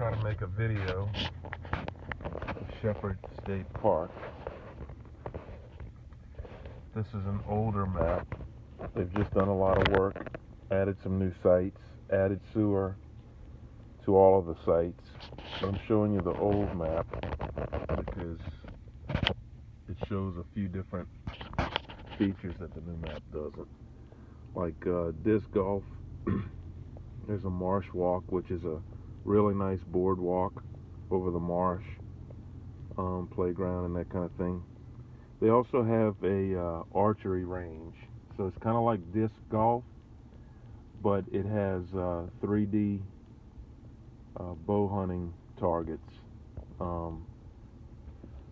try to make a video of Shepard State Park. This is an older map. They've just done a lot of work, added some new sites, added sewer to all of the sites. But I'm showing you the old map because it shows a few different features that the new map doesn't. Like disc golf, there's a marsh walk, which is a really nice boardwalk over the marsh, playground and that kind of thing. They also have a archery range, so it's kind of like disc golf, but it has 3D bow hunting targets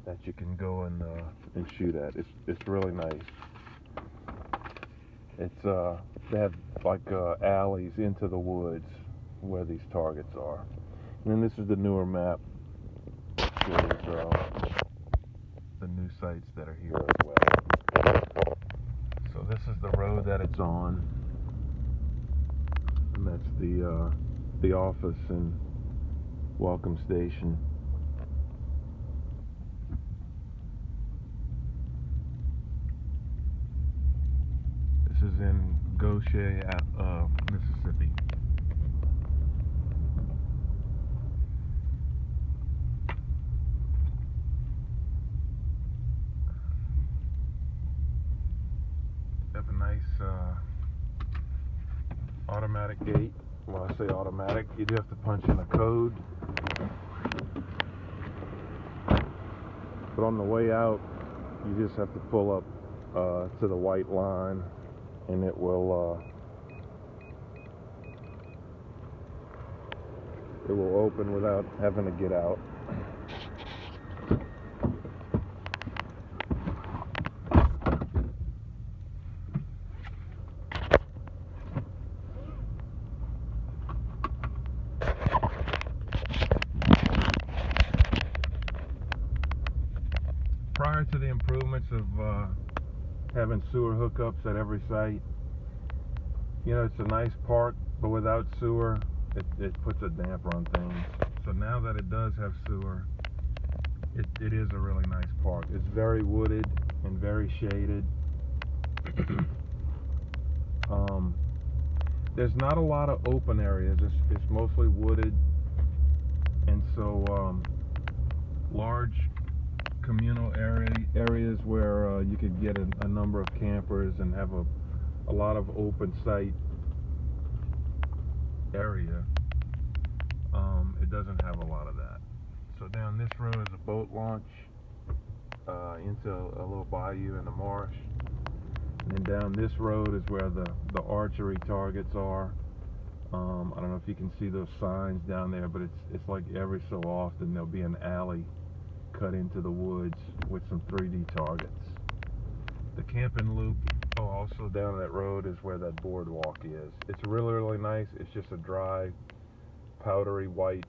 that you can go and shoot at. It's really nice. It's they have like alleys into the woods where these targets are. And then this is the newer map. Shows the new sites that are here as well. So this is the road that it's on, and that's the office and welcome station. This is in Gautier, Mississippi. They have a nice automatic gate. When I say automatic, you do have to punch in a code. But on the way out, you just have to pull up to the white line, and it will open without having to get out. Prior to the improvements of having sewer hookups at every site, you know, it's a nice park, but without sewer, it puts a damper on things. So now that it does have sewer, it is a really nice park. It's very wooded and very shaded. There's not a lot of open areas. It's mostly wooded, and so large communal areas where you could get a number of campers and have a lot of open site area. It doesn't have a lot of that. So down this road is a boat launch into a little bayou in the marsh. And down this road is where the archery targets are. I don't know if you can see those signs down there, but it's like every so often there'll be an alley cut into the woods with some 3D targets. The camping loop, also down that road is where that boardwalk is. It's really, really nice. It's just a dry, powdery white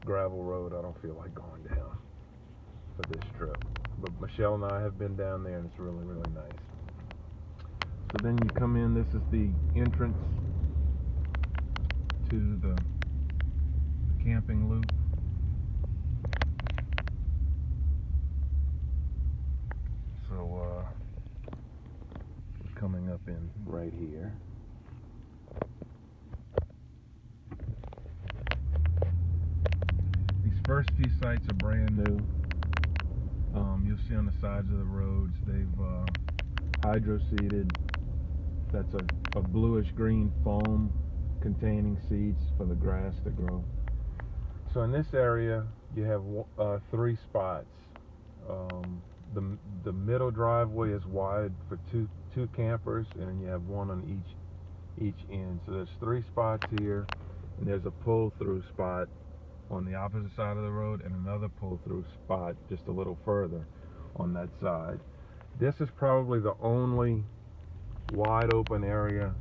gravel road. I don't feel like going down for this trip. But Michelle and I have been down there, and it's really, really nice. So then you come in, this is the entrance to the camping loop. So coming up in right here. These first few sites are brand new. You'll see on the sides of the roads they've hydro-seeded. That's a bluish green foam containing seeds for the grass to grow. So in this area you have 3 spots. The middle driveway is wide for two campers, and you have one on each end. So there's 3 spots here, and there's a pull-through spot on the opposite side of the road, and another pull-through spot just a little further on that side. This is probably the only wide open area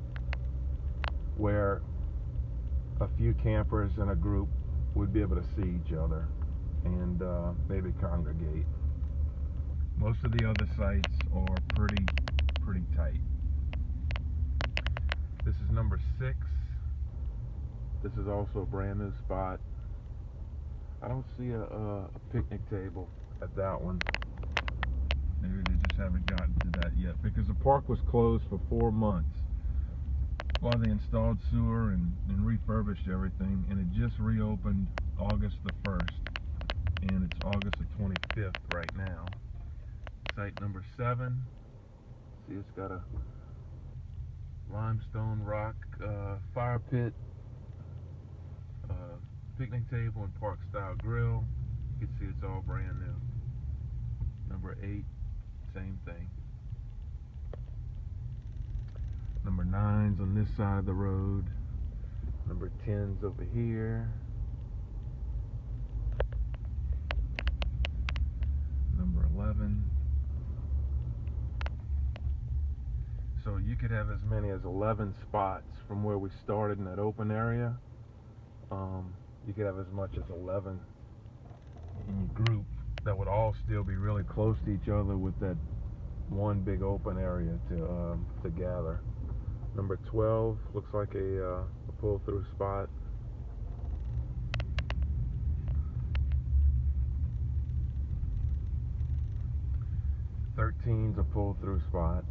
where a few campers in a group would be able to see each other and maybe congregate. Most of the other sites are pretty tight. This is number 6. This is also a brand new spot. I don't see a picnic table at that one. Maybe they just haven't gotten to that yet, because the park was closed for 4 months while they installed sewer and refurbished everything, and it just reopened August the 1st, and it's August the 25th right now. Site number 7. See, it's got a limestone rock fire pit, picnic table, and park style grill. You can see it's all brand new. Number 8, same thing. Number 9's on this side of the road. Number 10's over here. Number 11. So you could have as many as 11 spots from where we started in that open area. You could have as much as 11 in your group that would all still be really close to each other with that one big open area to gather. Number 12 looks like a pull-through spot. Thirteen's a pull-through spot.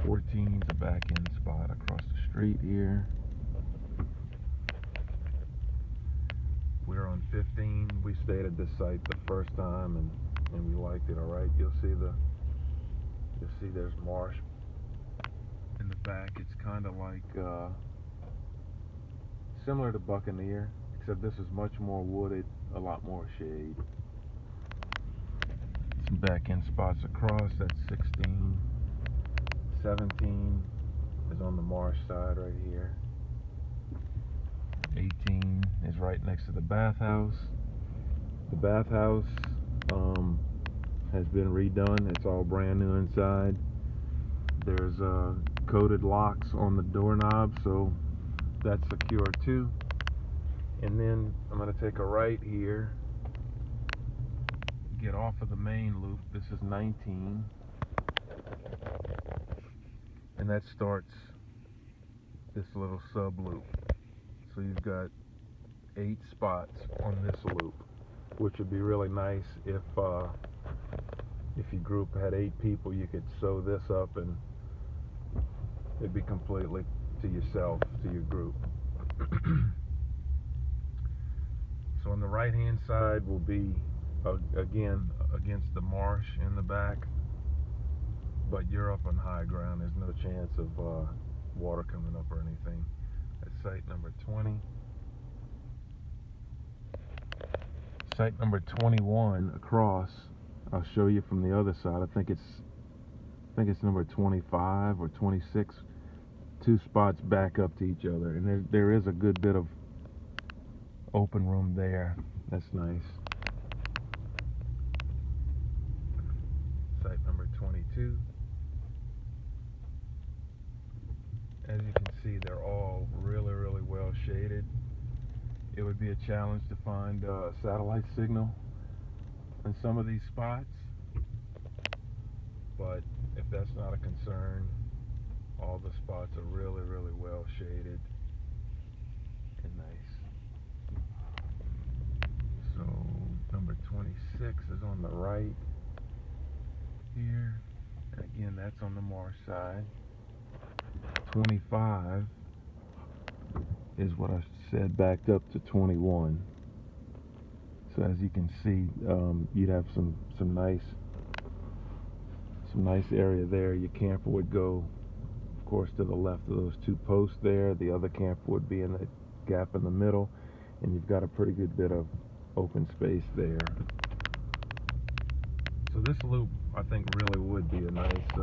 14's a back-end spot across the street here. We're on 15. We stayed at this site the first time and we liked it. All right, you'll see there's marsh in the back. It's kind of like similar to Buccaneer, except this is much more wooded, a lot more shade. Some back-end spots across. That's 16. 17 is on the marsh side right here. 18 is right next to the bathhouse. The bathhouse has been redone. It's all brand new inside. There's coated locks on the doorknob, so that's secure too. And then I'm going to take a right here, get off of the main loop. This is 19. And that starts this little sub loop. So you've got 8 spots on this loop, which would be really nice if your group had 8 people. You could sew this up and it'd be completely to yourself, to your group. So on the right hand side will be again against the marsh in the back, but you're up on high ground. There's no chance of water coming up or anything. That's site number 20. Site number 21 across, I'll show you from the other side. I think it's number 25 or 26. 2 spots back up to each other, and there is a good bit of open room there. That's nice. Site number 22. As you can see, they're all really, really well shaded. It would be a challenge to find a satellite signal in some of these spots, but if that's not a concern, all the spots are really, really well shaded and nice. So number 26 is on the right here, and again, that's on the marsh side. 25 is what I said, backed up to 21. So as you can see, you'd have some nice area there. Your camper would go, of course, to the left of those 2 posts there. The other camper would be in the gap in the middle, and you've got a pretty good bit of open space there. So this loop, I think, really would be a nice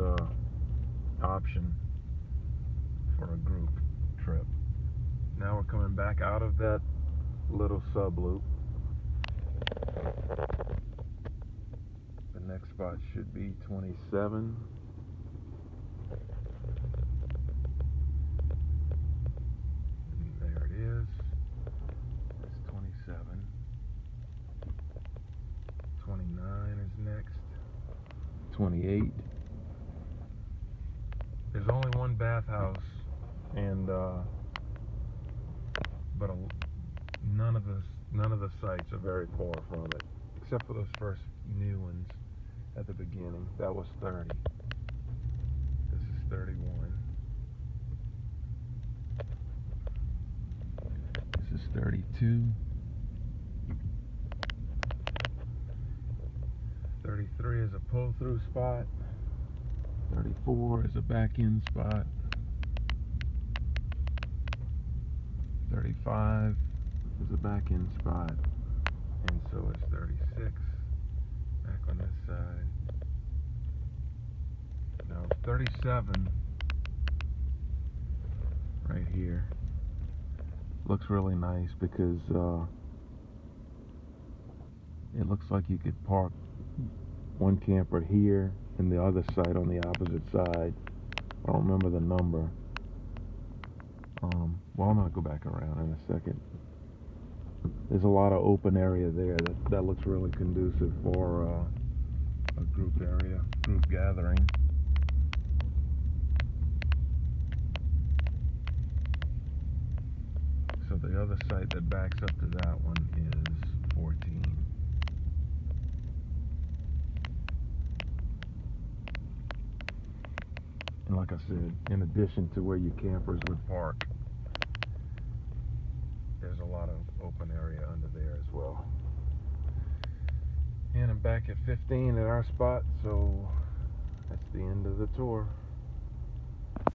option for a group trip. Now we're coming back out of that little sub loop. The next spot should be 27. And there it is. That's 27. 29 is next. 28. There's only one bathhouse, and but none other sites are very far from it, except for those first new ones at the beginning. That was 30. This is 31. This is 32. 33 is a pull-through spot. 34 is a back-end spot. 35 is a back-end spot. And so is 36 back on this side. Now 37 right here looks really nice because it looks like you could park one camper here and the other side on the opposite side. I don't remember the number. Well, I'm gonna go back around in a second. There's a lot of open area there that looks really conducive for a group area, group gathering. So the other site that backs up to that one is 14. And like I said, in addition to where your campers would park, there's a lot of open area under there as well. And I'm back at 15 at our spot, so that's the end of the tour.